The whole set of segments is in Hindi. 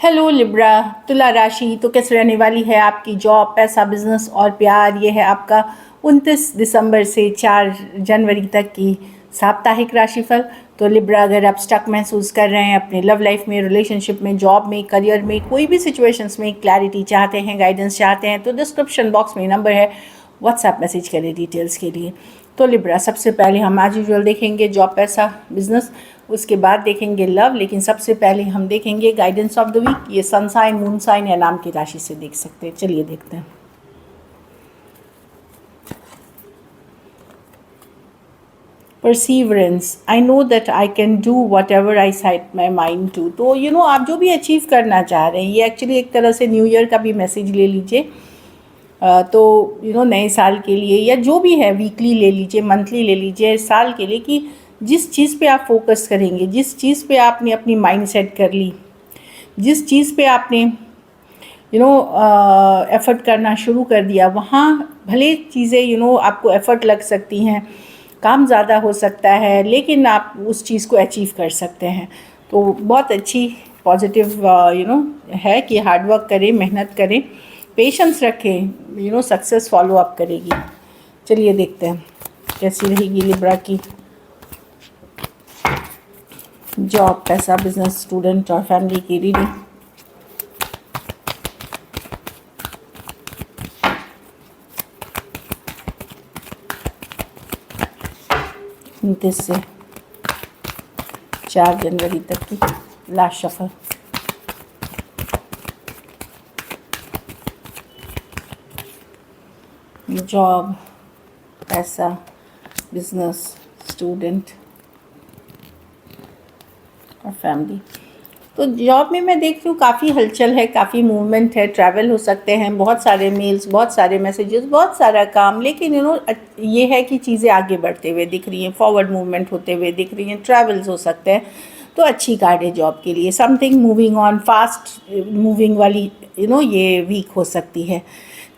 Hello Libra. तुला राशि तो कैसे रहने वाली है आपकी जॉब, पैसा, बिजनेस और प्यार। ये है आपका 29 दिसंबर से 4 जनवरी तक की साप्ताहिक राशिफल। तो लिब्रा, अगर आप स्टक महसूस कर रहे हैं अपने लव लाइफ में, रिलेशनशिप में, जॉब में, करियर में, कोई भी सिचुएशंस में क्लैरिटी चाहते हैं, गाइडेंस चाहते हैं, तो डिस्क्रिप्शन बॉक्स में नंबर है, व्हाट्सएप मैसेज करें डिटेल्स के लिए। तो लिब्रा, सबसे पहले हम आज यूजुअल देखेंगे जॉब, पैसा, बिजनेस, उसके बाद देखेंगे लव, लेकिन सबसे पहले हम देखेंगे गाइडेंस ऑफ द वीक। ये सन साइन, मून साइन या नाम की राशि से देख सकते हैं। चलिए देखते हैं। Perseverance, I know that I can do whatever I set my mind to. तो आप जो भी अचीव करना चाह रहे हैं, ये एक्चुअली एक तरह से न्यू ईयर का भी मैसेज ले लीजिए। तो नए साल के लिए या जो भी है, वीकली ले लीजिए, मंथली ले लीजिए, साल के लिए, कि जिस चीज़ पे आप फोकस करेंगे, जिस चीज़ पे आपने अपनी माइंड सेट कर ली, जिस चीज़ पे आपने एफ़र्ट करना शुरू कर दिया, वहाँ भले चीज़ें आपको एफ़र्ट लग सकती हैं, काम ज़्यादा हो सकता है, लेकिन आप उस चीज़ को अचीव कर सकते हैं। तो बहुत अच्छी पॉजिटिव है कि हार्ड वर्क करें, मेहनत करें, पेशेंस रखें, सक्सेस फॉलो अप करेगी। चलिए देखते हैं कैसी रहेगी लिब्रा की जॉब, पैसा, बिजनेस, स्टूडेंट और फैमिली की रीडिंग। उनतीस से 4 जनवरी तक की लास्ट शफल। जॉब, पैसा, बिजनेस, स्टूडेंट और फैमिली। तो जॉब में मैं देख रही हूँ काफ़ी हलचल है, काफ़ी मूवमेंट है, ट्रैवल हो सकते हैं, बहुत सारे मेल्स, बहुत सारे मैसेजेस, बहुत सारा काम, लेकिन ये है कि चीज़ें आगे बढ़ते हुए दिख रही हैं, फॉरवर्ड मूवमेंट होते हुए दिख रही हैं, ट्रैवल्स हो सकते हैं। तो अच्छी कार्ड है जॉब के लिए। Something moving on, fast moving वाली ये वीक हो सकती है।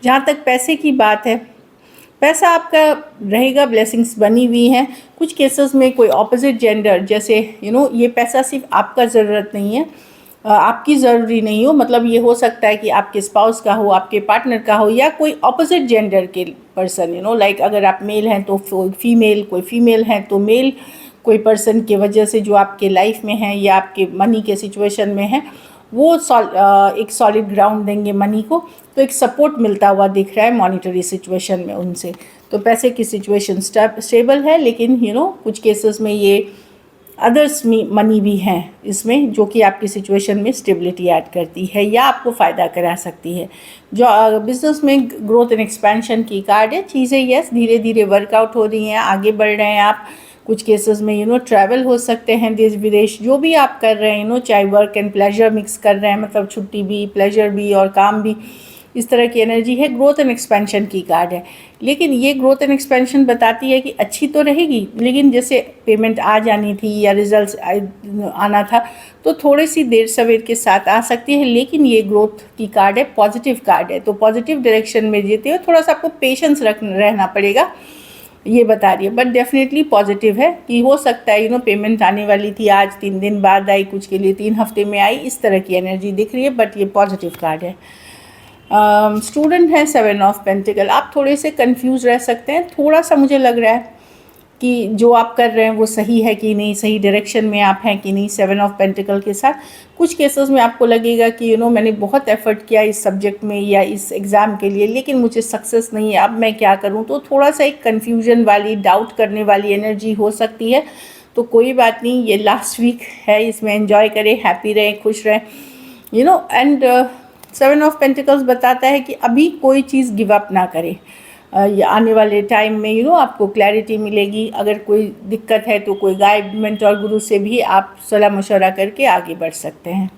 जहाँ तक पैसे की बात है, पैसा आपका रहेगा, ब्लेसिंग्स बनी हुई हैं। कुछ केसेस में कोई ऑपोजिट जेंडर, जैसे ये पैसा सिर्फ आपका ज़रूरत नहीं है, आपकी ज़रूरी नहीं हो, मतलब ये हो सकता है कि आपके स्पाउस का हो, आपके पार्टनर का हो, या कोई ऑपोजिट जेंडर के पर्सन, लाइक अगर आप मेल हैं तो फीमेल, कोई फीमेल हैं तो मेल, कोई पर्सन की वजह से जो आपके लाइफ में है या आपके मनी के सिचुएशन में है, वो एक सॉलिड ग्राउंड देंगे मनी को। तो एक सपोर्ट मिलता हुआ दिख रहा है मॉनिटरी सिचुएशन में उनसे। तो पैसे की सिचुएशन स्टेबल है, लेकिन कुछ केसेस में ये अदर्स मनी भी हैं इसमें, जो कि आपकी सिचुएशन में स्टेबिलिटी ऐड करती है या आपको फ़ायदा करा सकती है। जो बिजनेस में ग्रोथ एंड एक्सपेंशन की कार्ड है। चीज़ें यस धीरे धीरे वर्कआउट हो रही हैं, आगे बढ़ रहे हैं आप। कुछ केसेस में ट्रैवल हो सकते हैं, देश विदेश, जो भी आप कर रहे हैं, चाहे वर्क एंड प्लेजर मिक्स कर रहे हैं, मतलब छुट्टी भी, प्लेजर भी और काम भी, इस तरह की एनर्जी है। ग्रोथ एंड एक्सपेंशन की कार्ड है, लेकिन ये ग्रोथ एंड एक्सपेंशन बताती है कि अच्छी तो रहेगी, लेकिन जैसे पेमेंट आ जानी थी या रिजल्ट्स आना था, तो थोड़ी सी देर सवेर के साथ आ सकती है, लेकिन ये ग्रोथ की कार्ड है, पॉजिटिव कार्ड है। तो पॉजिटिव डायरेक्शन में जीते हो, थोड़ा सा आपको पेशेंस रहना पड़ेगा, ये बता रही है, बट डेफिनेटली पॉजिटिव है कि हो सकता है पेमेंट आने वाली थी, आज 3 दिन बाद आई, कुछ के लिए 3 हफ्ते में आई, इस तरह की एनर्जी दिख रही है, बट ये पॉजिटिव कार्ड है। स्टूडेंट है 7 ऑफ पेंटिकल। आप थोड़े से कंफ्यूज रह सकते हैं, थोड़ा सा मुझे लग रहा है कि जो आप कर रहे हैं वो सही है कि नहीं, सही डायरेक्शन में आप हैं कि नहीं। 7 ऑफ पेंटिकल के साथ कुछ केसेस में आपको लगेगा कि मैंने बहुत एफर्ट किया इस सब्जेक्ट में या इस एग्ज़ाम के लिए, लेकिन मुझे सक्सेस नहीं है, अब मैं क्या करूं। तो थोड़ा सा एक कन्फ्यूजन वाली, डाउट करने वाली एनर्जी हो सकती है। तो कोई बात नहीं, ये लास्ट वीक है, इसमें एंजॉय करें, हैप्पी रहें, खुश रहें, एंड 7 ऑफ पेंटिकल्स बताता है कि अभी कोई चीज़ गिव अप ना करें। आने वाले टाइम में आपको क्लैरिटी मिलेगी। अगर कोई दिक्कत है तो कोई गाइड, मेंटर, गुरु से भी आप सलाह मशवरा करके आगे बढ़ सकते हैं,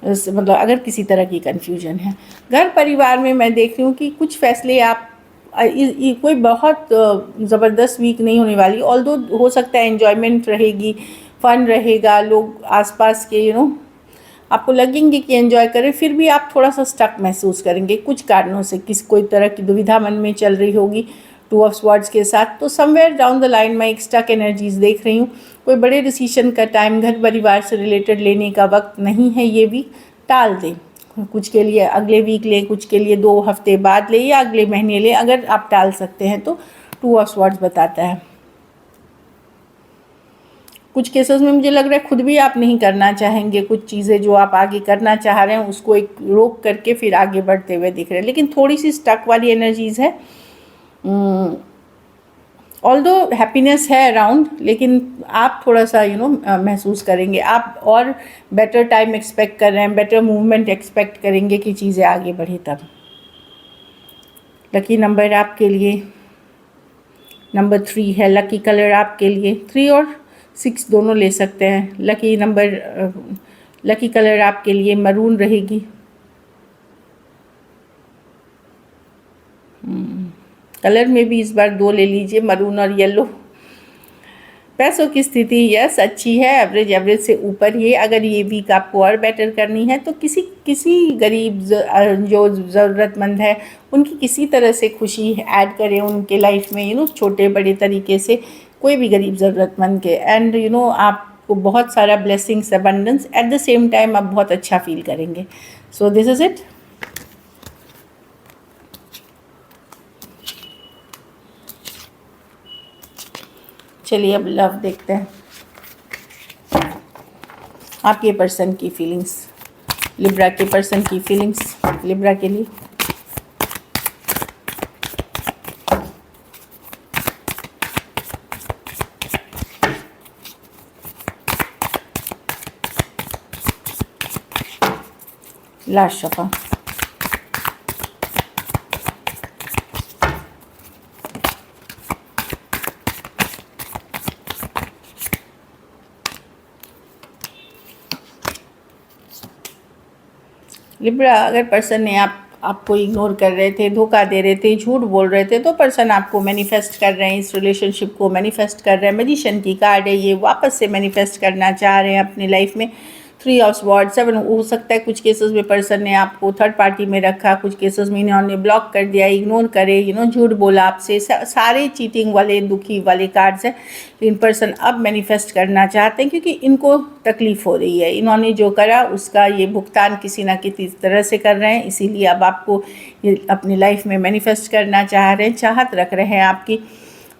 मतलब अगर किसी तरह की कन्फ्यूजन है। घर परिवार में मैं देख रही हूँ कि कुछ फैसले आप कोई बहुत ज़बरदस्त वीक नहीं होने वाली, ऑल्दो हो सकता है एन्जॉयमेंट रहेगी, फन रहेगा, लोग आसपास के आपको लगेंगे कि एंजॉय करें, फिर भी आप थोड़ा सा स्टक महसूस करेंगे कुछ कारणों से, कोई तरह की दुविधा मन में चल रही होगी 2 ऑफ स्वॉर्ड्स के साथ। तो समवेयर डाउन द लाइन मैं एक स्टक एनर्जीज देख रही हूँ। कोई बड़े डिसीजन का टाइम, घर परिवार से रिलेटेड लेने का वक्त नहीं है ये भी, टाल दें। कुछ के लिए अगले वीक लें, कुछ के लिए 2 हफ्ते बाद लें या अगले महीने लें। अगर आप टाल सकते हैं तो 2 ऑफ स्वॉर्ड्स बताता है। कुछ केसेस में मुझे लग रहा है खुद भी आप नहीं करना चाहेंगे, कुछ चीज़ें जो आप आगे करना चाह रहे हैं उसको एक रोक करके फिर आगे बढ़ते हुए दिख रहे हैं, लेकिन थोड़ी सी स्टक वाली एनर्जीज़ है। ऑल्दो हैप्पीनेस है अराउंड, लेकिन आप थोड़ा सा महसूस करेंगे, आप और बेटर टाइम एक्सपेक्ट कर रहे हैं, बेटर मूवमेंट एक्सपेक्ट करेंगे कि चीज़ें आगे बढ़े तब। लकी नंबर आपके लिए नंबर 3 है। लकी कलर आपके लिए 3 और 6 दोनों ले सकते हैं। लकी कलर आपके लिए मरून रहेगी। कलर में भी इस बार 2 ले लीजिए, मरून और येलो। पैसों की स्थिति यस अच्छी है, एवरेज से ऊपर ही। अगर ये वीक आपको और बेटर करनी है तो किसी गरीब जो ज़रूरतमंद है उनकी किसी तरह से खुशी ऐड करें उनके लाइफ में, छोटे बड़े तरीके से कोई भी गरीब ज़रूरतमंद के। एंड आपको बहुत सारा blessings, abundance, at the same time आप बहुत अच्छा फील करेंगे। So this is it. चलिए अब लव देखते हैं, आपके पर्सन की फीलिंग्स, लिब्रा के पर्सन की फीलिंग्स लिब्रा के लिए। लास्ट शफा। लिब्रा, अगर पर्सन ने आपको इग्नोर कर रहे थे, धोखा दे रहे थे, झूठ बोल रहे थे, तो पर्सन आपको मैनिफेस्ट कर रहे हैं, इस रिलेशनशिप को मैनिफेस्ट कर रहे हैं। मैजिशियन की कार्ड है ये, वापस से मैनिफेस्ट करना चाह रहे हैं अपनी लाइफ में। 3 ऑफ स्वॉर्ड्स, 7 हो सकता है कुछ केसेस में पर्सन ने आपको थर्ड पार्टी में रखा, कुछ केसेस में इन्होंने ब्लॉक कर दिया, इग्नोर करे, झूठ बोला आपसे। सारे चीटिंग वाले, दुखी वाले कार्ड्स हैं। इन पर्सन अब मैनिफेस्ट करना चाहते हैं क्योंकि इनको तकलीफ़ हो रही है। इन्होंने जो करा उसका ये भुगतान किसी ना किसी तरह से कर रहे हैं, इसीलिए अब आपको ये अपनी लाइफ में मैनिफेस्ट करना चाह रहे हैं, चाहत रख रहे हैं आपकी।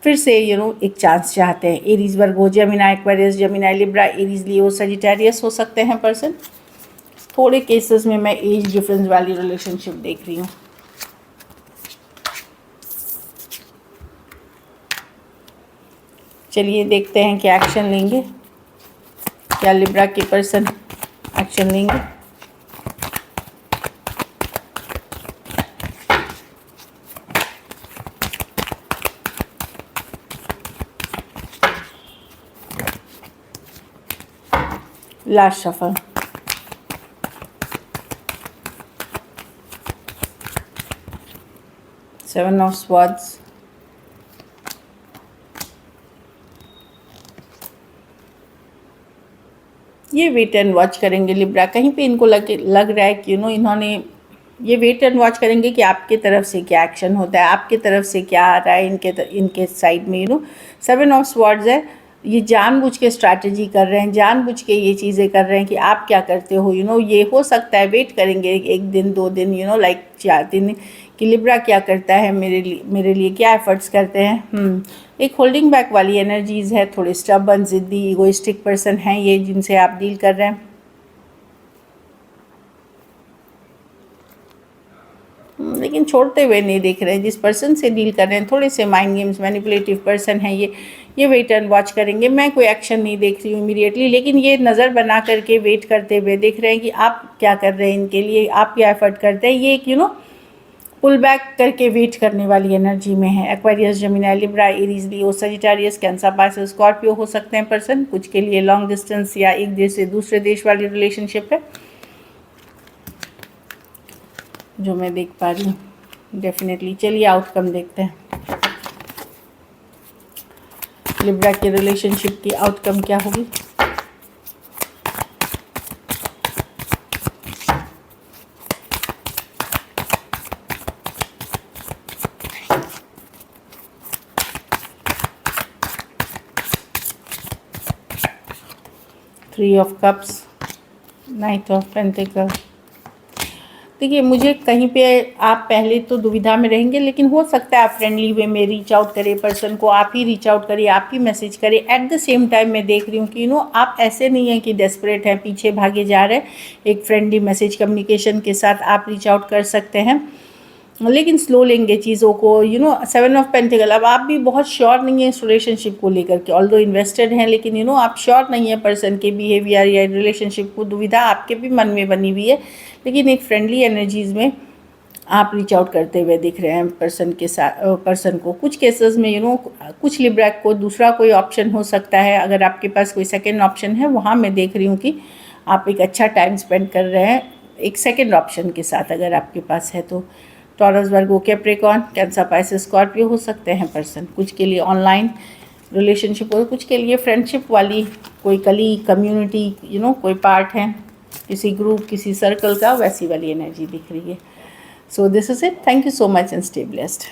फिर से एक चांस चाहते हैं। Aries, Virgo, Gemini, Aquarius, Gemini, Libra, Aries, Leo, Sagittarius हो सकते हैं पर्सन। थोड़े केसेस में मैं एज डिफरेंस वाली रिलेशनशिप देख रही हूँ। चलिए देखते हैं क्या एक्शन लेंगे, क्या लिब्रा के पर्सन एक्शन लेंगे। Last shuffle. Seven of swords, ये वेट एंड वॉच करेंगे लिब्रा। कहीं पे इनको लग रहा है कि इन्होंने ये वेट एंड वॉच करेंगे कि आपके तरफ से क्या एक्शन होता है, आपके तरफ से क्या आ रहा है इनके साइड में। 7 ऑफ स्वॉर्ड्स है, ये जानबूझ के स्ट्रैटेजी कर रहे हैं, जानबूझ के ये चीज़ें कर रहे हैं कि आप क्या करते हो। ये हो सकता है वेट करेंगे 1 दिन 2 दिन, लाइक 4 दिन, कि लिब्रा क्या करता है मेरे लिए क्या एफर्ट्स करते हैं। एक होल्डिंग बैक वाली एनर्जीज़ है, थोड़े स्टबर्न, ज़िद्दी, इगोइस्टिक पर्सन हैं ये जिनसे आप डील कर रहे हैं। लेकिन छोड़ते हुए नहीं दिख रहे हैं। जिस पर्सन से डील कर रहे हैं थोड़े से माइंड गेम्स, मैनिपुलेटिव पर्सन है ये वेट एंड वॉच करेंगे। मैं कोई एक्शन नहीं देख रही हूँ इमीडिएटली, लेकिन ये नज़र बना करके वेट करते हुए देख रहे हैं कि आप क्या कर रहे हैं इनके लिए, आप क्या एफर्ट करते हैं। ये एक पुल बैक करके वेट करने वाली एनर्जी में है। Aquarius, Gemini, Libra, Aries, Leo, Sagittarius, cancer, Pisces, Scorpio हो सकते हैं पर्सन। कुछ के लिए लॉन्ग डिस्टेंस या एक देश से दूसरे देश वाली रिलेशनशिप है जो मैं देख पा रही हूँ डेफिनेटली। चलिए आउटकम देखते हैं, लिब्रा की रिलेशनशिप की आउटकम क्या होगी। Three of Cups, Knight of Pentacles, देखिए मुझे कहीं पे आप पहले तो दुविधा में रहेंगे, लेकिन हो सकता है आप फ्रेंडली वे में रीच आउट करें पर्सन को, आप ही रीच आउट करिए, आप ही मैसेज करें। एट द सेम टाइम मैं देख रही हूँ कि आप ऐसे नहीं हैं कि डेस्परेट हैं, पीछे भागे जा रहे हैं। एक फ्रेंडली मैसेज कम्युनिकेशन के साथ आप रीच आउट कर सकते हैं, लेकिन स्लो लेंगे चीज़ों को। 7 ऑफ पेंटिकल, अब आप भी बहुत श्योर नहीं है इस रिलेशनशिप को लेकर के, ऑल्दो इन्वेस्टेड हैं, लेकिन आप श्योर नहीं है पर्सन के बिहेवियर या रिलेशनशिप को, दुविधा आपके भी मन में बनी हुई है। लेकिन एक फ्रेंडली एनर्जीज़ में आप रीच आउट करते हुए दिख रहे हैं पर्सन के साथ, पर्सन को। कुछ केसेस में कुछ लिब्रा को दूसरा कोई ऑप्शन हो सकता है। अगर आपके पास कोई सेकेंड ऑप्शन है, वहाँ मैं देख रही हूँ कि आप एक अच्छा टाइम स्पेंड कर रहे हैं एक सेकेंड ऑप्शन के साथ, अगर आपके पास है तो। टॉरस, वर्गो, कैप्रिकॉर्न, कैंसर, पाइसेस, स्कॉर्पियो हो सकते हैं पर्सन। कुछ के लिए ऑनलाइन रिलेशनशिप हो, कुछ के लिए फ्रेंडशिप वाली कोई कली कम्युनिटी कोई पार्ट है किसी ग्रुप किसी सर्कल का, वैसी वाली एनर्जी दिख रही है। So this is it. Thank you so much and stay blessed.